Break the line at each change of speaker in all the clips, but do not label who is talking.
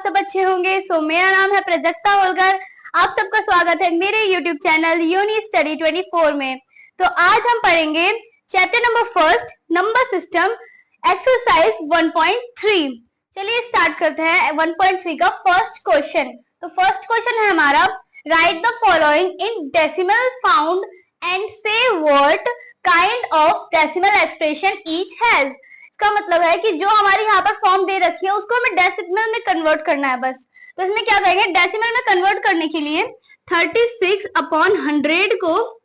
आप सब अच्छे होंगे। मेरा नाम है प्रजक्ता होलकर। आप सबका स्वागत है मेरे YouTube चैनल यूनि स्टडी 24 में। तो आज हम पढ़ेंगे chapter number first, number system, exercise 1.3। चलिए स्टार्ट करते हैं 1.3 का फर्स्ट क्वेश्चन। तो फर्स्ट क्वेश्चन है हमारा, write the following in decimal found and say what kind of decimal expression each has. इसका मतलब है कि जो हमारी यहाँ पर फॉर्म दे रखी है उसको हमें डेसिमल में कन्वर्ट करना है बस। तो इसमें क्या करेंगे, डेसिमल में कन्वर्ट करने के लिए 36/100 को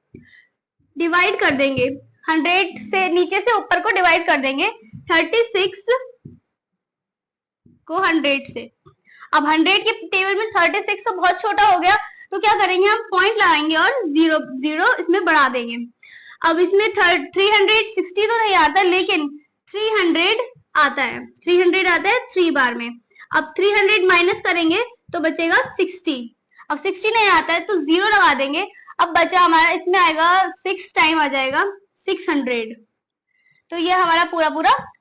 डिवाइड कर देंगे, 100 से नीचे से ऊपर को डिवाइड कर देंगे 36 को 100 से। अब 100 के टेबल में 36 तो बहुत छोटा हो गया, तो क्या करेंगे, हम पॉइंट लगाएंगे और 0 इसमें बढ़ा देंगे। अब इसमें 360 तो नहीं आता, लेकिन 300 आता है, 300 आता है 3 बार में। अब 300 माइनस करेंगे तो बचेगा 60। अब 60 नहीं आता है तो 0 लगा देंगे। अब बचा हमारा, इसमें आएगा 6 टाइम आ जाएगा 600। तो ये हमारा पूरा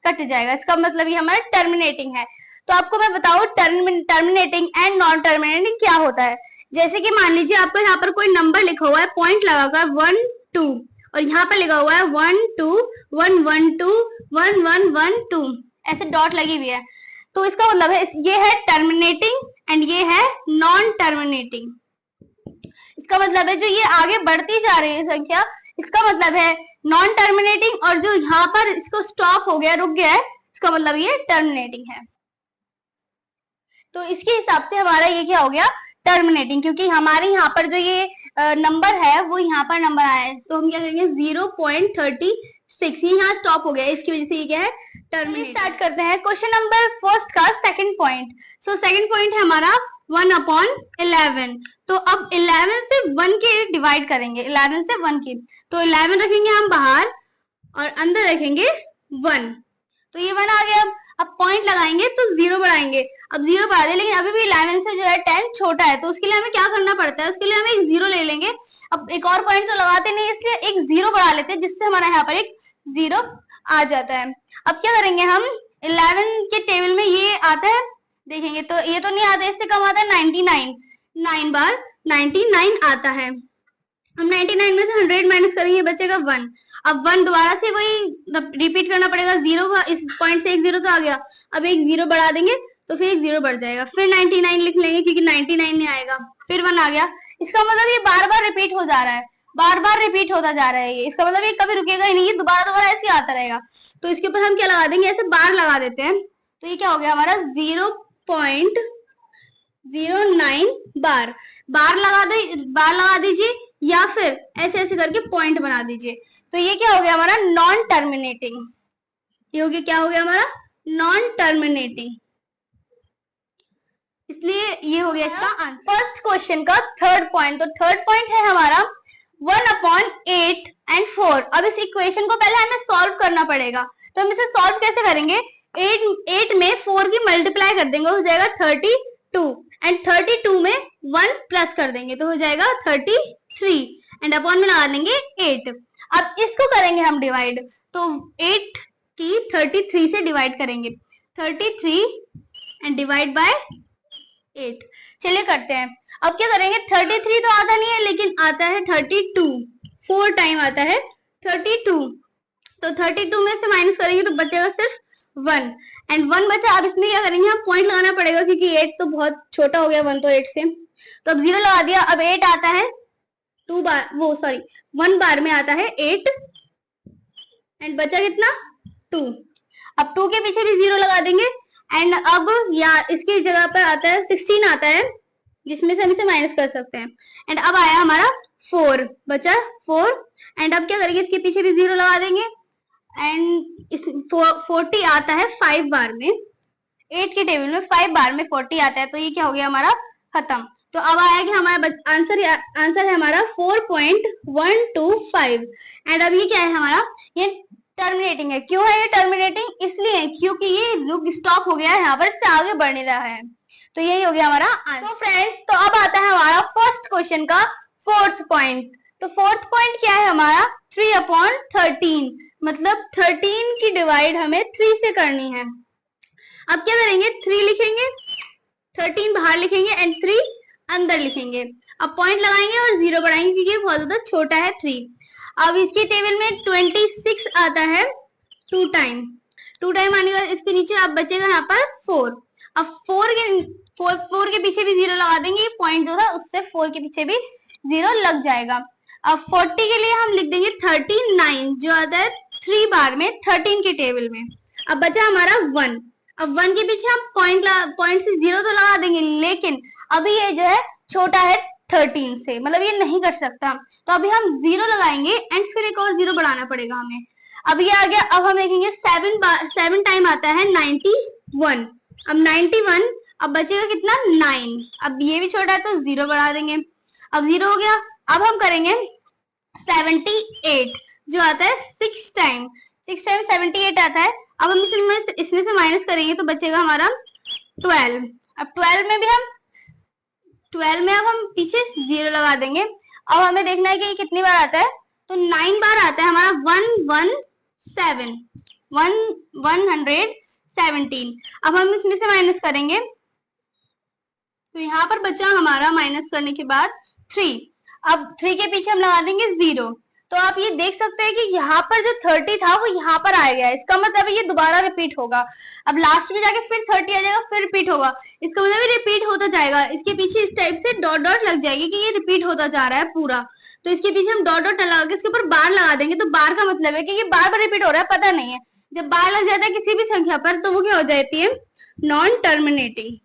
कट जाएगा। इसका मतलब ये हमारा टर्मिनेटिंग है। तो आपको मैं बताऊं टर्मिनेटिंग एंड नॉन टर्मिनेटिंग क्या होता है। जैसे कि मान लीजिए आपको यहाँ पर कोई नंबर लिखा हुआ है पॉइंट लगाकर 1 2, और यहाँ पर लिखा हुआ है 1 2 1 1 2 1 1 1 2, ऐसे डॉट लगी हुई है। तो इसका मतलब है ये है टर्मिनेटिंग एंड ये है नॉन टर्मिनेटिंग। इसका मतलब है जो ये आगे बढ़ती जा रही है संख्या, इसका मतलब है नॉन टर्मिनेटिंग, और जो यहाँ पर इसको स्टॉप हो गया, रुक गया है, इसका मतलब ये टर्मिनेटिंग है। तो इसके हिसाब से हमारा ये क्या हो गया, टर्मिनेटिंग, क्योंकि हमारे यहाँ पर जो ये नंबर है वो यहाँ पर नंबर आया है। तो हम क्या करेंगे 0.36, ये यहाँ स्टॉप हो गया, इसकी वजह से ये क्या है, टर्मिनेटिंग। स्टार्ट करते हैं क्वेश्चन नंबर फर्स्ट का second point. So second point है हमारा 1/11। तो अब 11 से 1 के डिवाइड करेंगे, 11 से 1 के, तो 11 रखेंगे हम बाहर और अंदर रखेंगे 1। तो ये 1 आ गया। अब पॉइंट लगाएंगे तो 0 बढ़ाएंगे। अब 0 बढ़ा दे, लेकिन अभी भी 11 से जो है 10 छोटा है, तो उसके लिए हमें क्या करना पड़ता है, उसके लिए हम एक 0 ले लेंगे। अब एक और पॉइंट तो लगाते नहीं, इसलिए एक 0 बढ़ा लेते हैं, जिससे हमारा यहाँ पर एक 0 आ जाता है। अब क्या करेंगे, हम 11 के टेबल में ये आता है, देखेंगे तो ये तो नहीं आता, इससे कम आता है 99, 9 बार 99 आता है। हम 99 में से 100 माइनस करेंगे, बचेगा 1। अब 1 दोबारा से वही रिपीट करना पड़ेगा, 0 का, इस पॉइंट से एक 0 तो आ गया, अब एक 0 बढ़ा देंगे तो फिर एक 0 बढ़ जाएगा, फिर 99 लिख लेंगे क्योंकि 99 नहीं आएगा, फिर 1 आ गया। इसका मतलब ये बार बार रिपीट हो जा रहा है, बार बार रिपीट होता जा रहा है ये। इसका मतलब ये कभी रुकेगा ही नहीं, ये दोबारा ऐसे आता रहेगा। तो इसके ऊपर हम क्या लगा देंगे, ऐसे बार लगा देते हैं। तो ये क्या हो गया हमारा 0.09 बार। बार लगा दीजिए या फिर ऐसे ऐसे करके पॉइंट बना दीजिए। तो ये क्या हो गया हमारा, नॉन टर्मिनेटिंग। ये हो गया, क्या हो गया हमारा, नॉन टर्मिनेटिंग। इसलिए ये हो गया इसका आंसर। फर्स्ट क्वेश्चन का थर्ड पॉइंट। तो थर्ड पॉइंट है हमारा 1/8 and 4। अब इस इक्वेशन को पहले हमें सॉल्व करना पड़ेगा। तो हम इसे सॉल्व कैसे करेंगे, 8 में 4 की मल्टीप्लाई कर देंगे, हो जाएगा 32, एंड 32 में 1 प्लस कर देंगे तो हो जाएगा 33, एंड अपॉन में लगा देंगे 8। अब इसको करेंगे हम डिवाइड, तो 8 की 33 से डिवाइड करेंगे, 33 एंड डिवाइड बाय 8। चलिए करते हैं। अब क्या करेंगे, 33 तो आता नहीं है, लेकिन आता है 32, 4 टाइम आता है 32। तो 32 में से माइनस करेंगे तो बचेगा सिर्फ 1, एंड 1 बचा। अब इसमें क्या करेंगे, हम पॉइंट लगाना पड़ेगा क्योंकि 8 तो बहुत छोटा हो गया, 1 तो 8 से। तो अब 0 लगा दिया। अब 8 आता है 1 बार में आता है 8, एंड बचा कितना, 2। अब 2 के पीछे भी 0 लगा देंगे, एंड अब या इसकी जगह पर आता है 16 आता है, जिसमें से हम इसे माइनस कर सकते हैं। एंड अब आया हमारा 4, बचा 4, एंड अब क्या करेंगे, इसके पीछे भी 0 लगा देंगे, एंड इस 40 आता है 5 बार में, 8 के टेबल में 5 बार में 40 आता है। तो ये क्या हो गया हमारा, खत्म। तो अब आया कि हमारा आंसर है हमारा 4.125, एंड अब ये क्या है हमारा, ये टर्मिनेटिंग है। क्यों है ये टर्मिनेटिंग, इसलिए क्योंकि ये रुक स्टॉप हो गया है, यहाँ पर इससे आगे बढ़ नहीं रहा है। तो यही हो गया हमारा आंसर। तो फ्रेंड्स, तो अब आता है हमारा फर्स्ट क्वेश्चन का फोर्थ पॉइंट। तो फोर्थ पॉइंट क्या है हमारा, 3/13, मतलब 13 की डिवाइड हमें 3 से करनी है। अब क्या करेंगे, 3 लिखेंगे, 13 बाहर लिखेंगे एंड 3 अंदर लिखेंगे। अब पॉइंट लगाएंगे और 0 बढ़ाएंगे क्योंकि बहुत ज्यादा छोटा है 3। अब इसके टेबल में 26 आता है 2 टाइम आने के बाद इसके नीचे अब बचेगा यहाँ पर 4। अब 4 के पीछे भी 0 लगा देंगे, पॉइंट जो था उससे 4 के पीछे भी 0 लग जाएगा। अब 40 के लिए हम लिख देंगे 39 जो आता है 3 बार में 13 के टेबल में। अब बचा हमारा 1। अब 1 के पीछे हम पॉइंट से 0 तो लगा देंगे, लेकिन अभी ये जो है छोटा है 13 से, मतलब ये नहीं कर सकता, तो अभी हम 0 लगाएंगे एंड फिर एक और 0 बढ़ाना पड़ेगा हमें। अब ये आ गया। अब हम देखेंगे 7 टाइम आता है 91। अब 91, अब बचेगा कितना 9। अब ये भी छोटा है तो 0 बढ़ा देंगे। अब 0 हो गया। अब हम करेंगे 78 जो आता है 6 टाइम 78 आता है। अब हम इसमें से माइनस करेंगे तो बचेगा हमारा 12। अब 12 में अब हम पीछे 0 लगा देंगे। अब हमें देखना है कि ये कितनी बार आता है, तो 9 बार आता है हमारा 117। अब हम इसमें से माइनस करेंगे तो यहाँ पर बचा हमारा माइनस करने के बाद 3। अब 3 के पीछे हम लगा देंगे 0। तो आप ये देख सकते हैं कि यहाँ पर जो 30 था वो यहाँ पर आ गया है, इसका मतलब ये दोबारा रिपीट होगा। अब लास्ट में जाके फिर 30 आ जाएगा, फिर रिपीट होगा, इसका मतलब ये रिपीट होता जाएगा। इसके पीछे इस टाइप से डॉट डॉट लग जाएगी कि ये रिपीट होता जा रहा है पूरा। तो इसके पीछे हम डॉट डॉट लगा के इसके ऊपर बार लगा देंगे, तो बार का मतलब है कि ये बार बार रिपीट हो रहा है, पता नहीं है। जब बार लग जाता है किसी भी संख्या पर तो वो क्या हो जाती है, नॉन टर्मिनेटिंग।